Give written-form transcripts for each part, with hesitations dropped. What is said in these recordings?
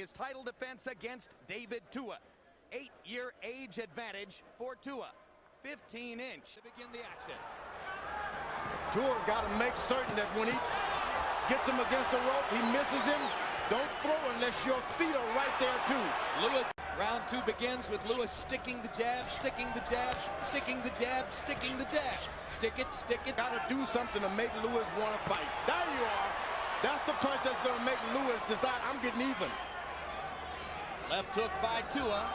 his title defense against David Tua. 8-year age advantage for Tua. 15-inch. To begin the action. Tua's got to make certain that when he gets him against the rope, he misses him. Don't throw unless your feet are right there too. Lewis, round 2 begins with Lewis sticking the jab, sticking the jab, sticking the jab, sticking the jab. Stick it, stick it. Got to do something to make Lewis want to fight. There you are. That's the punch that's going to make Lewis decide I'm getting even. Left hook by Tua.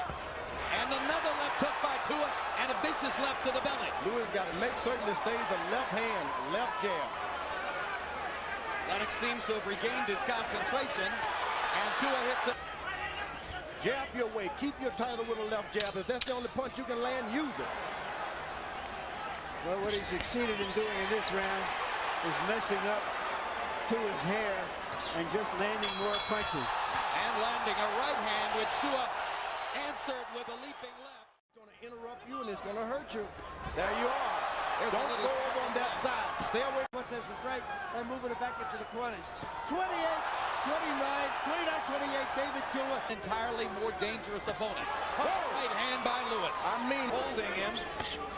And another left hook by Tua. And a vicious left to the belly. Lewis got to make certain it stays the left hand, left jab. Lennox seems to have regained his concentration. And Tua hits it. Jab your way. Keep your title with a left jab. If that's the only punch you can land, use it. Well, what he succeeded in doing in this round is messing up Tua's hair and just landing more punches. And landing a right hand, which Tua answered with a leaping left. It's going to interrupt you and it's going to hurt you. There you are. There's Don't go over on that side. Stay away. Cortez was right by moving it back into the corners. 28, 29, 28, David Tua. Entirely more dangerous opponent. Right hand by Lewis. Holding him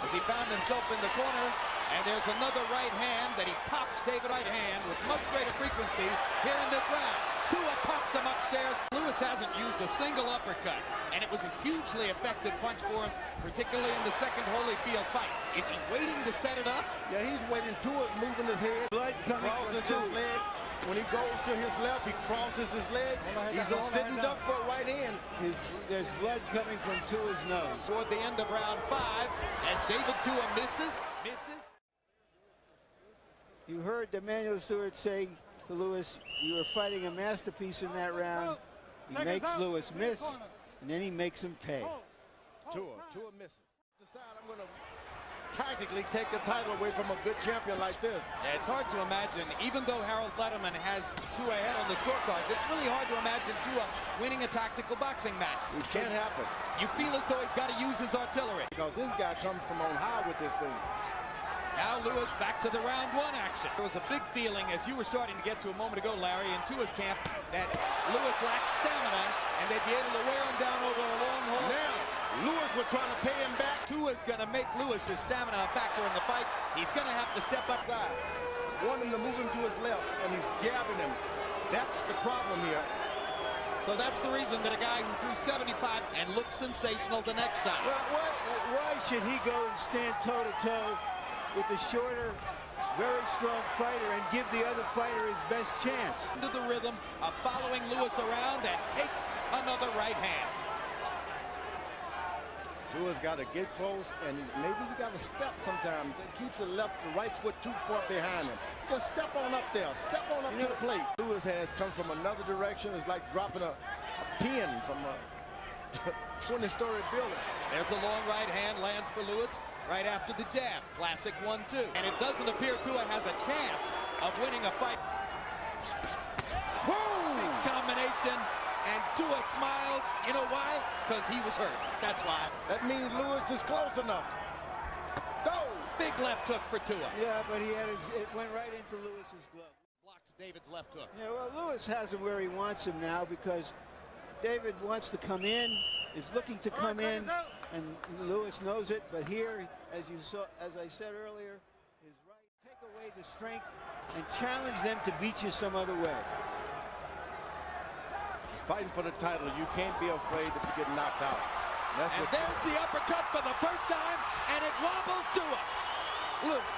as he found himself in the corner. And there's another right hand that he pops David right hand with much greater frequency here in this round. Tua pops him upstairs. Lewis hasn't used a single uppercut, and it was a hugely effective punch for him, particularly in the second Holyfield fight. Is he waiting to set it up? Yeah, he's waiting. Tua's moving his head. Blood coming crosses from his leg. When he goes to his left, he crosses his legs. He's a sitting duck for a right hand. There's blood coming from Tua's nose. Toward the end of round 5, as David Tua misses. You heard Emanuel Steward say to Lewis, you were fighting a masterpiece in that round. He makes Lewis miss, and then he makes him pay. Tua misses. Decide I'm going to tactically take the title away from a good champion like this. Yeah, it's hard to imagine, even though Harold Letterman has Tua ahead on the scorecards, it's really hard to imagine Tua winning a tactical boxing match. It can't happen. You feel as though he's got to use his artillery. Because this guy comes from on high with this thing. Now Lewis back to the round 1 action. There was a big feeling, as you were starting to get to a moment ago, Larry, in Tua's camp, that Lewis lacks stamina, and they'd be able to wear him down over a long haul. Now, Lewis was trying to pay him back. Tua's going to make Lewis's stamina a factor in the fight. He's going to have to step upside. Want him to move him to his left, and he's jabbing him. That's the problem here. So that's the reason that a guy who threw 75 and looked sensational the next time. Well, why should he go and stand toe-to-toe with the shorter, very strong fighter and give the other fighter his best chance? Into the rhythm of following Lewis around and takes another right hand. Tua's got to get close, and maybe you got to step sometimes. It keeps the right foot too far behind him. Just step on up there. Step on up to the plate. Lewis has come from another direction. It's like dropping a pin from a 20-story building. There's a long right hand, lands for Lewis right after the jab. Classic 1-2. And it doesn't appear Tua has a chance of winning a fight. Whoa! Big combination. And Tua smiles. You know why? Because he was hurt. That's why. That means Lewis is close enough. Go! Big left hook for Tua. Yeah, but it went right into Lewis's glove. Blocks David's left hook. Yeah, well, Lewis has him where he wants him now because David wants to come in, is looking to come in, and Lewis knows it. But here, as I said earlier, is right. Take away the strength and challenge them to beat you some other way. Fighting for the title, you can't be afraid to get knocked out. And there's the uppercut for the first time, and it wobbles Tua.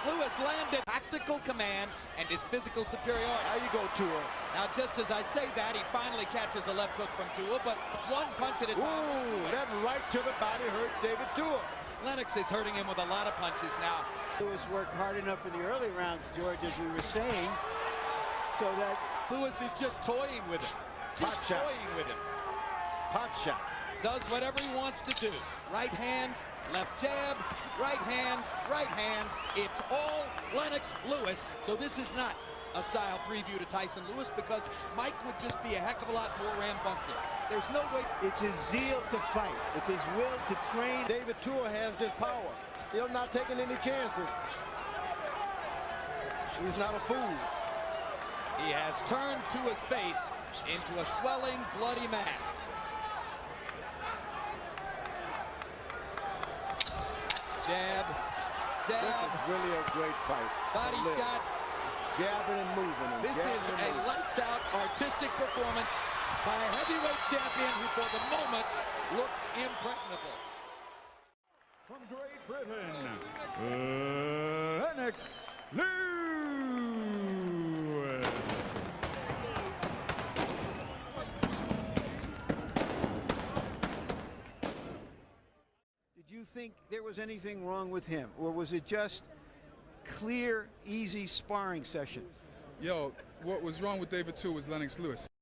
Lewis landed tactical command and his physical superiority. There you go, Tua. Now, just as I say that, he finally catches a left hook from Tua, but one punch at a time. Ooh, that right to the body hurt David Tua. Lennox is hurting him with a lot of punches now. Lewis worked hard enough in the early rounds, George, as we were saying, so that Lewis is just toying with him. Just toying with him. Pot shot. Does whatever he wants to do. Right hand, left jab, right hand, right hand. It's all Lennox Lewis. So this is not a style preview to Tyson Lewis because Mike would just be a heck of a lot more rambunctious. There's no way. It's his zeal to fight. It's his will to train. David Tua has this power. Still not taking any chances. He's not a fool. He has turned to his face into a swelling, bloody mask. Jab, This jab, is really a great fight. body Liv. shot. Jabbing and moving. And This jabbing is and a moving. lights-out artistic performance by a heavyweight champion who, for the moment, looks impregnable. From Great Britain, Lennox Lewis. Did you think there was anything wrong with him, or was it just clear, easy sparring session? Yo, what was wrong with David Tua was Lennox Lewis.